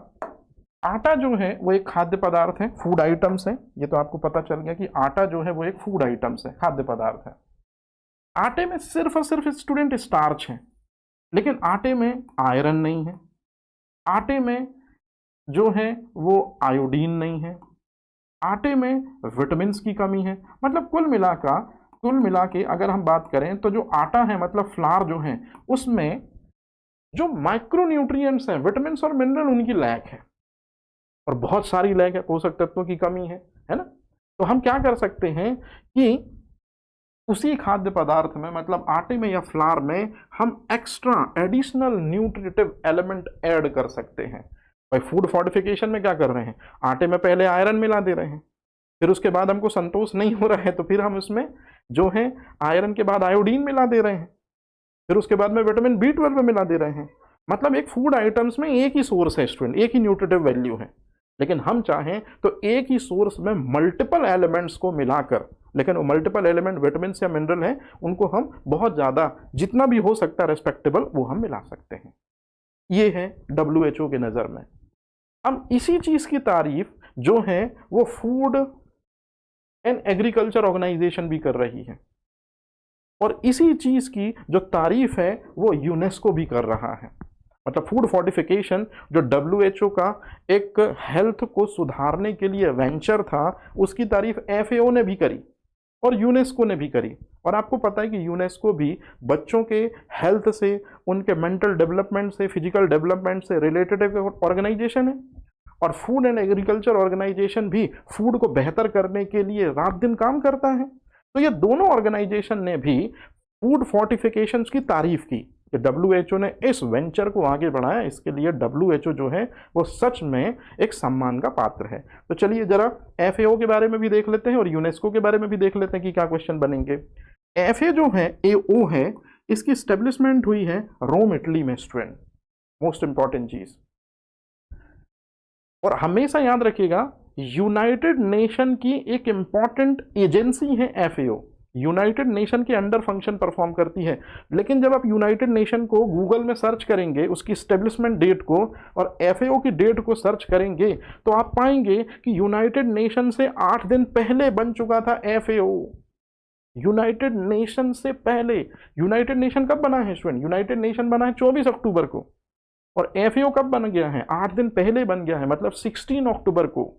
आटा जो है वो एक खाद्य पदार्थ है, फूड आइटम्स है। ये तो आपको पता चल गया कि आटा जो है वो एक फूड आइटम्स है, खाद्य पदार्थ है। आटे में सिर्फ और सिर्फ स्टूडेंट स्टार्च है, लेकिन आटे में आयरन नहीं है, आटे में जो है वो आयोडीन नहीं है, आटे में विटामिन की कमी है। मतलब कुल मिला के अगर हम बात करें तो जो आटा है मतलब फ्लार जो है उसमें जो माइक्रो न्यूट्रिएंट्स हैं, विटामिन और मिनरल, उनकी लैक है और बहुत सारी लैक है, पोषक तत्वों की कमी है ना। तो हम क्या कर सकते हैं कि उसी खाद्य पदार्थ में मतलब आटे में या फ्लार में हम extra additional nutritive element add कर सकते हैं। भाई फूड फोर्टिफिकेशन में क्या कर रहे हैं, आटे में पहले आयरन मिला दे रहे हैं, फिर उसके बाद हमको संतोष नहीं हो रहा है तो फिर हम उसमें जो है आयरन के बाद आयोडीन मिला दे रहे हैं, फिर उसके बाद में विटामिन B12 मिला दे रहे हैं। मतलब एक फूड आइटम्स में एक ही सोर्स है स्टूडेंट, एक ही न्यूट्रिटिव वैल्यू है, लेकिन हम चाहें तो एक ही सोर्स में मल्टीपल एलिमेंट्स को मिलाकर, लेकिन वो मल्टीपल एलिमेंट विटामिन या मिनरल हैं, उनको हम बहुत ज़्यादा जितना भी हो सकता है रेस्पेक्टेबल वो हम मिला सकते हैं। ये है WHO के नज़र में। हम इसी चीज़ की तारीफ जो है वो फूड एंड एग्रीकल्चर ऑर्गेनाइजेशन भी कर रही है, और इसी चीज़ की जो तारीफ है वो यूनेस्को भी कर रहा है। मतलब फूड फोर्टिफिकेशन जो WHO का एक हेल्थ को सुधारने के लिए वेंचर था, उसकी तारीफ FAO ने भी करी और यूनेस्को ने भी करी। और आपको पता है कि यूनेस्को भी बच्चों के हेल्थ से, उनके मेंटल डेवलपमेंट से, फिजिकल डेवलपमेंट से रिलेटेड एक ऑर्गेनाइजेशन है, और फूड एंड एग्रीकल्चर ऑर्गेनाइजेशन भी फूड को बेहतर करने के लिए रात दिन काम करता है। तो ये दोनों ऑर्गेनाइजेशन ने भी फूड फोर्टिफिकेशन की तारीफ की कि WHO ने इस वेंचर को आगे बढ़ाया, इसके लिए WHO जो है वो सच में एक सम्मान का पात्र है। तो चलिए जरा FAO के बारे में भी देख लेते हैं और यूनेस्को के बारे में भी देख लेते हैं कि क्या क्वेश्चन बनेंगे। FAO जो है, AO है, इसकी स्टेब्लिशमेंट हुई है रोम इटली में स्टूडेंट, मोस्ट इंपॉर्टेंट चीज। और हमेशा याद रखिएगा यूनाइटेड नेशन की एक इंपॉर्टेंट एजेंसी है FAO, यूनाइटेड नेशन के अंडर फंक्शन परफॉर्म करती है। लेकिन जब आप यूनाइटेड नेशन को गूगल में सर्च करेंगे, उसकी स्टेब्लिशमेंट डेट को और FAO की डेट को सर्च करेंगे, तो आप पाएंगे कि यूनाइटेड नेशन से 8 दिन पहले बन चुका था FAO। यूनाइटेड नेशन से पहले। यूनाइटेड नेशन कब बना है स्टूडेंट? यूनाइटेड नेशन बना है 24 अक्टूबर को, और FAO कब बन गया है? 8 दिन पहले बन गया है, मतलब 16 अक्टूबर को।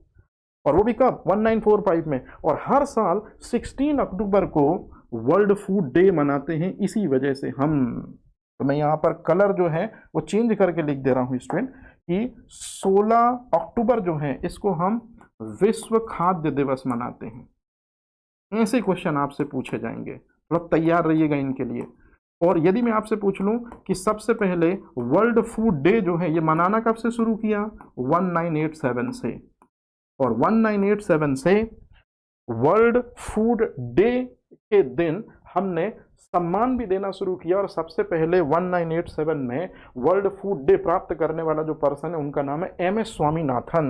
और वो भी कब? 1945 में। और हर साल 16 अक्टूबर को वर्ल्ड फूड डे मनाते हैं इसी वजह से हम। तो मैं यहाँ पर कलर जो है वो चेंज करके लिख दे रहा हूँ स्टूडेंट कि 16 अक्टूबर जो है इसको हम विश्व खाद्य दिवस मनाते हैं। ऐसे क्वेश्चन आपसे पूछे जाएंगे, थोड़ा तैयार रहिएगा इनके लिए। और यदि मैं आपसे पूछ लूं कि सबसे पहले वर्ल्ड फूड डे जो है ये मनाना कब से शुरू किया? 1987 से। और 1987 से वर्ल्ड फूड डे के दिन हमने सम्मान भी देना शुरू किया, और सबसे पहले 1987 में वर्ल्ड फूड डे प्राप्त करने वाला जो पर्सन है उनका नाम है MS स्वामीनाथन।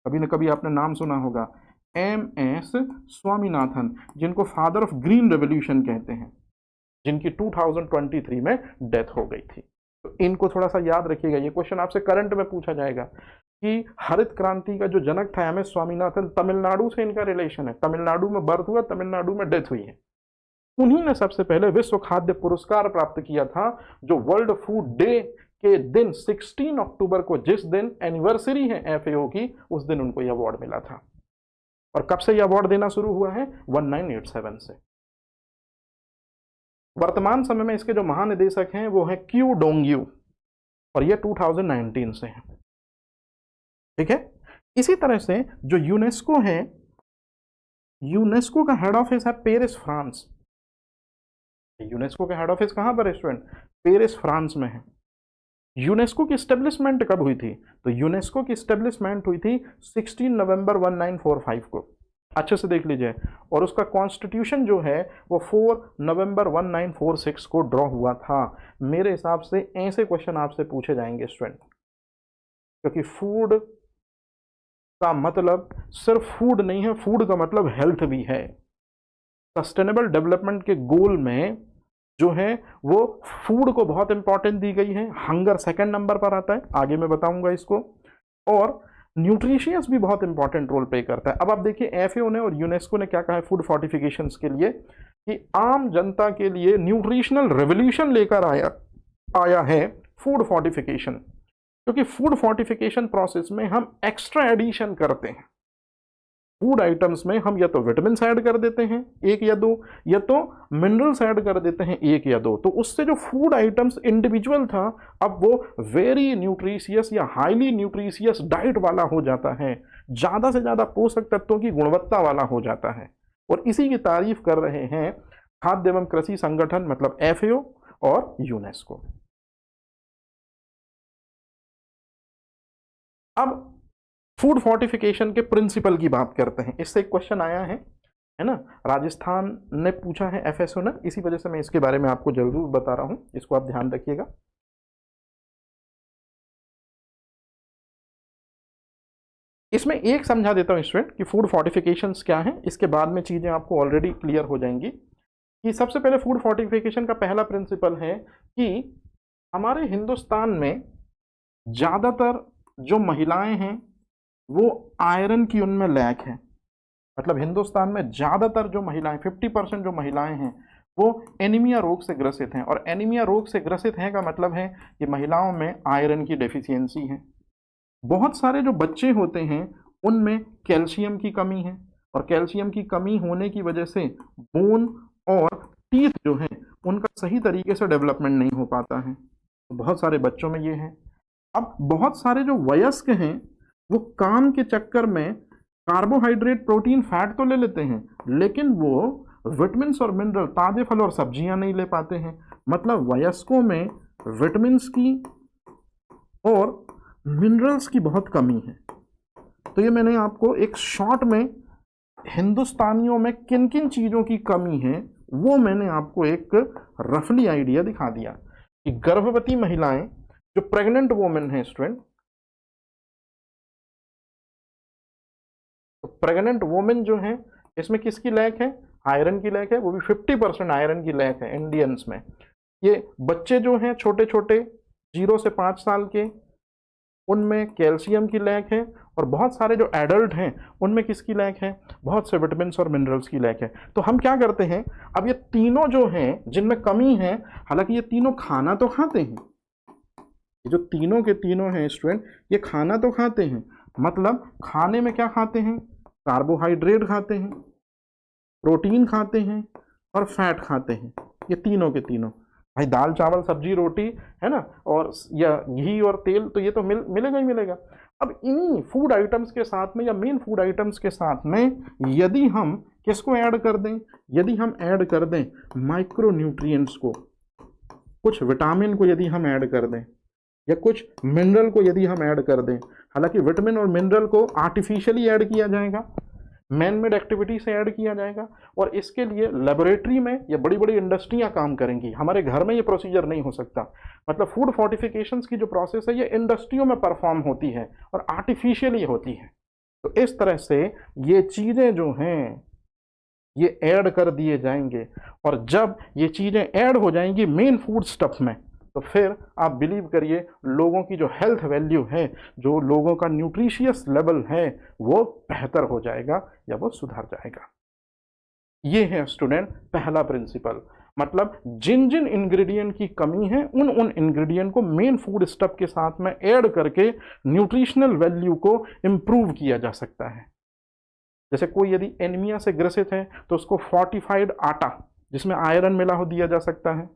कभी न कभी आपने नाम सुना होगा, MS स्वामीनाथन, जिनको फादर ऑफ ग्रीन रेवोल्यूशन कहते हैं, जिनकी 2023 में डेथ हो गई थी। तो इनको थोड़ा सा याद रखिएगा, ये क्वेश्चन आपसे करंट में पूछा जाएगा कि हरित क्रांति का जो जनक था MS स्वामीनाथन, तमिलनाडु से इनका रिलेशन है, तमिलनाडु में बर्थ हुआ, तमिलनाडु में डेथ हुई है। उन्हीं ने सबसे पहले विश्व खाद्य पुरस्कार प्राप्त किया था, जो वर्ल्ड फूड डे के दिन 16 अक्टूबर को, जिस दिन एनिवर्सरी है FAO की, उस दिन उनको यह अवार्ड मिला था। और कब से यह अवार्ड देना शुरू हुआ है? 1987 से। वर्तमान समय में इसके जो महानिदेशक हैं वो है क्यू डोंग्यू, और ये 2019 से है। ठीक है। इसी तरह से जो यूनेस्को है, यूनेस्को का हेड ऑफिस है पेरिस, फ्रांस। यूनेस्को का हेड ऑफिस कहां पर है स्टूडेंट? पेरिस, फ्रांस में है। यूनेस्को की स्टेब्लिशमेंट कब हुई थी? तो यूनेस्को की स्टेब्लिशमेंट हुई थी 16 नवंबर 1945 को। अच्छे से देख लीजिए। और उसका कॉन्स्टिट्यूशन जो है वो 4 नवंबर 1946 को ड्रॉ हुआ था। मेरे हिसाब से ऐसे क्वेश्चन आपसे पूछे जाएंगे स्टूडेंट, क्योंकि फूड का मतलब सिर्फ फूड नहीं है, फूड का मतलब हेल्थ भी है। सस्टेनेबल डेवलपमेंट के गोल में जो है वो फूड को बहुत इंपॉर्टेंट दी गई है। हंगर सेकंड नंबर पर आता है, आगे मैं बताऊंगा इसको। और न्यूट्रिशियस भी बहुत इंपॉर्टेंट रोल प्ले करता है। अब आप देखिए एफएओ ने और यूनेस्को ने क्या कहा है फूड फोर्टिफिकेशंस के लिए कि आम जनता के लिए न्यूट्रिशनल रेवोल्यूशन लेकर आया है फूड फोर्टिफिकेशन, क्योंकि फूड फोर्टिफिकेशन प्रोसेस में हम एक्स्ट्रा एडिशन करते हैं। फूड आइटम्स में हम या तो विटामिन्स ऐड कर देते हैं 1 या 2, या तो मिनरल्स ऐड कर देते हैं 1 या 2। तो उससे जो फूड आइटम्स इंडिविजुअल था अब वो वेरी न्यूट्रिशियस या हाईली न्यूट्रिशियस डाइट वाला हो जाता है, ज़्यादा से ज़्यादा पोषक तत्वों की गुणवत्ता वाला हो जाता है। और इसी की तारीफ कर रहे हैं खाद्य एवं कृषि संगठन मतलब एफएओ और यूनेस्को। अब फूड फोर्टिफिकेशन के प्रिंसिपल की बात करते हैं। इससे एक क्वेश्चन आया है ना, राजस्थान ने पूछा है एफएसओ ने, इसी वजह से मैं इसके बारे में आपको जरूर बता रहा हूं, इसको आप ध्यान रखिएगा। इसमें एक समझा देता हूं स्टूडेंट कि फूड फोर्टिफिकेशंस क्या है, इसके बाद में चीजें आपको ऑलरेडी क्लियर हो जाएंगी। कि सबसे पहले फूड फोर्टिफिकेशन का पहला प्रिंसिपल है कि हमारे हिंदुस्तान में ज्यादातर जो महिलाएं हैं वो आयरन की उनमें लैक है। मतलब हिंदुस्तान में ज़्यादातर जो महिलाएं 50% जो महिलाएं हैं वो एनीमिया रोग से ग्रसित हैं। और एनीमिया रोग से ग्रसित हैं का मतलब है कि महिलाओं में आयरन की डेफिशिएंसी है। बहुत सारे जो बच्चे होते हैं उनमें कैल्शियम की कमी है, और कैल्शियम की कमी होने की वजह से बोन और टीथ जो है उनका सही तरीके से डेवलपमेंट नहीं हो पाता है। तो बहुत सारे बच्चों में ये है। अब बहुत सारे जो वयस्क हैं वो काम के चक्कर में कार्बोहाइड्रेट प्रोटीन फैट तो ले लेते हैं, लेकिन वो विटामिन्स और मिनरल ताजे फल और सब्जियां नहीं ले पाते हैं। मतलब वयस्कों में विटामिन्स की और मिनरल्स की बहुत कमी है। तो ये मैंने आपको एक शॉर्ट में हिंदुस्तानियों में किन किन चीज़ों की कमी है वो मैंने आपको एक रफली आइडिया दिखा दिया कि गर्भवती महिलाएं जो प्रेग्नेंट वोमेन है स्टूडेंट, तो प्रेग्नेंट वोमेन जो है इसमें किसकी लैक है, आयरन की लैक है, वो भी 50% आयरन की लैक है इंडियंस में। ये बच्चे जो हैं छोटे छोटे 0 से 5 साल के उनमें कैल्शियम की लैक है, और बहुत सारे जो एडल्ट हैं उनमें किसकी लैक है, बहुत से विटामिन और मिनरल्स की लैक है। तो हम क्या करते हैं, अब ये तीनों जो हैं जिनमें कमी है, हालांकि ये तीनों खाना तो खाते हैं, ये जो तीनों के तीनों हैं स्टूडेंट ये खाना तो खाते हैं। मतलब खाने में क्या खाते हैं, कार्बोहाइड्रेट खाते हैं, प्रोटीन खाते हैं और फैट खाते हैं, ये तीनों के तीनों। भाई दाल चावल सब्जी रोटी है ना, और या घी और तेल, तो ये तो मिलेगा ही मिलेगा। अब इन्हीं फूड आइटम्स के साथ में या मेन फूड आइटम्स के साथ में यदि हम किसको ऐड कर दें, यदि हम ऐड कर दें माइक्रो न्यूट्रिएंट्स को, कुछ विटामिन को यदि हम ऐड कर दें या कुछ मिनरल को यदि हम ऐड कर दें, हालांकि विटामिन और मिनरल को आर्टिफिशियली ऐड किया जाएगा, मैन मेड एक्टिविटी से ऐड किया जाएगा, और इसके लिए लेबोरेटरी में या बड़ी बड़ी इंडस्ट्रियां काम करेंगी। हमारे घर में ये प्रोसीजर नहीं हो सकता। मतलब फूड फोर्टिफिकेशंस की जो प्रोसेस है ये इंडस्ट्रियों में परफॉर्म होती है और आर्टिफिशियली होती है। तो इस तरह से ये चीज़ें जो हैं ये ऐड कर दिए जाएंगे, और जब ये चीज़ें ऐड हो जाएंगी मेन फूड स्टफ में, तो फिर आप बिलीव करिए लोगों की जो हेल्थ वैल्यू है, जो लोगों का न्यूट्रिशियस लेवल है वो बेहतर हो जाएगा या वो सुधर जाएगा। ये है स्टूडेंट पहला प्रिंसिपल। मतलब जिन जिन इंग्रेडिएंट की कमी है उन इंग्रेडिएंट को मेन फूड स्टफ के साथ में ऐड करके न्यूट्रिशनल वैल्यू को इंप्रूव किया जा सकता है। जैसे कोई यदि एनीमिया से ग्रसित है तो उसको फोर्टिफाइड आटा जिसमें आयरन मिला हो दिया जा सकता है।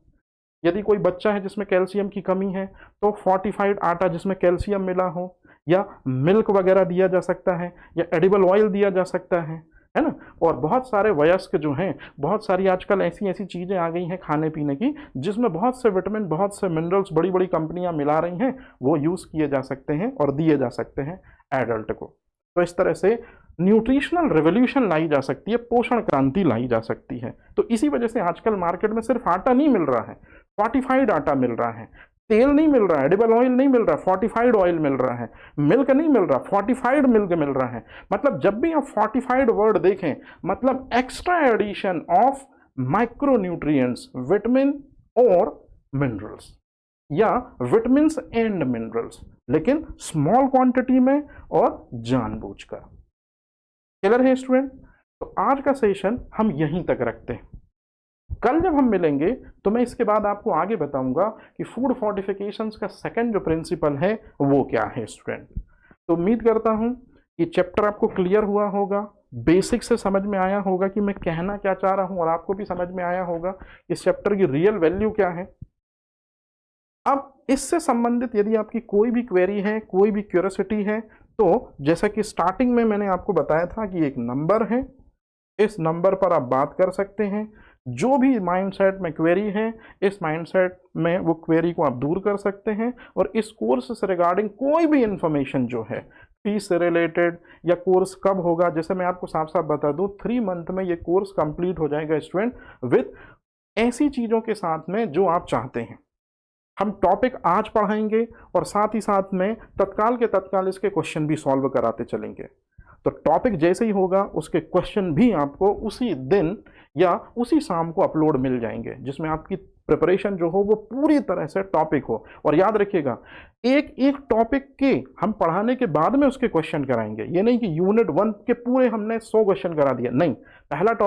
यदि कोई बच्चा है जिसमें कैल्शियम की कमी है तो फोर्टिफाइड आटा जिसमें कैल्शियम मिला हो, या मिल्क वगैरह दिया जा सकता है, या एडिबल ऑयल दिया जा सकता है ना। और बहुत सारे वयस्क जो हैं, बहुत सारी आजकल ऐसी ऐसी चीज़ें आ गई हैं खाने पीने की जिसमें बहुत से विटामिन, बहुत से मिनरल्स बड़ी बड़ी कंपनियां मिला रही हैं, वो यूज़ किए जा सकते हैं और दिए जा सकते हैं एडल्ट को। तो इस तरह से न्यूट्रिशनल रेवोल्यूशन लाई जा सकती है, पोषण क्रांति लाई जा सकती है। तो इसी वजह से आजकल मार्केट में सिर्फ आटा नहीं मिल रहा है, फोर्टिफाइड आटा मिल रहा है, तेल नहीं मिल रहा है, एडिबल ऑयल नहीं मिल रहा, फोर्टिफाइड ऑयल मिल रहा है, मिल्क नहीं मिल रहा, फोर्टिफाइड मिल्क मिल रहा है। मतलब जब भी आप फोर्टिफाइड वर्ड देखें मतलब extra addition of micronutrients, vitamin और मिनरल्स, या विटामिन्स एंड मिनरल्स। लेकिन स्मॉल क्वांटिटी में और जानबूझकर। क्लियर है स्टूडेंट? तो आज का सेशन हम यहीं तक रखते हैं। कल जब हम मिलेंगे तो मैं इसके बाद आपको आगे बताऊंगा कि फूड फोर्टिफिकेशंस का सेकंड जो प्रिंसिपल है वो क्या है स्टूडेंट। तो उम्मीद करता हूं कि चैप्टर आपको क्लियर हुआ होगा, बेसिक से समझ में आया होगा कि मैं कहना क्या चाह रहा हूं, और आपको भी समझ में आया होगा इस चैप्टर की रियल वैल्यू क्या है। अब इससे संबंधित यदि आपकी कोई भी क्वेरी है, कोई भी क्यूरियोसिटी है, तो जैसा कि स्टार्टिंग में मैंने आपको बताया था कि एक नंबर है, इस नंबर पर आप बात कर सकते हैं। जो भी माइंडसेट में क्वेरी है, इस माइंडसेट में वो क्वेरी को आप दूर कर सकते हैं, और इस कोर्स से रिगार्डिंग कोई भी इंफॉर्मेशन जो है, फीस से रिलेटेड या कोर्स कब होगा, जैसे मैं आपको साफ साफ बता दूं 3 मंथ में ये कोर्स कंप्लीट हो जाएगा स्टूडेंट, विद ऐसी चीज़ों के साथ में जो आप चाहते हैं। हम टॉपिक आज पढ़ाएंगे और साथ ही साथ में तत्काल के तत्काल इसके क्वेश्चन भी सॉल्व कराते चलेंगे। तो टॉपिक जैसे ही होगा उसके क्वेश्चन भी आपको उसी दिन या उसी शाम को अपलोड मिल जाएंगे, जिसमें आपकी प्रिपरेशन जो हो वो पूरी तरह से टॉपिक हो। और याद रखिएगा, एक एक टॉपिक के हम पढ़ाने के बाद में उसके क्वेश्चन कराएंगे। ये नहीं कि यूनिट 1 के पूरे हमने 100 क्वेश्चन करा दिया, नहीं। पहला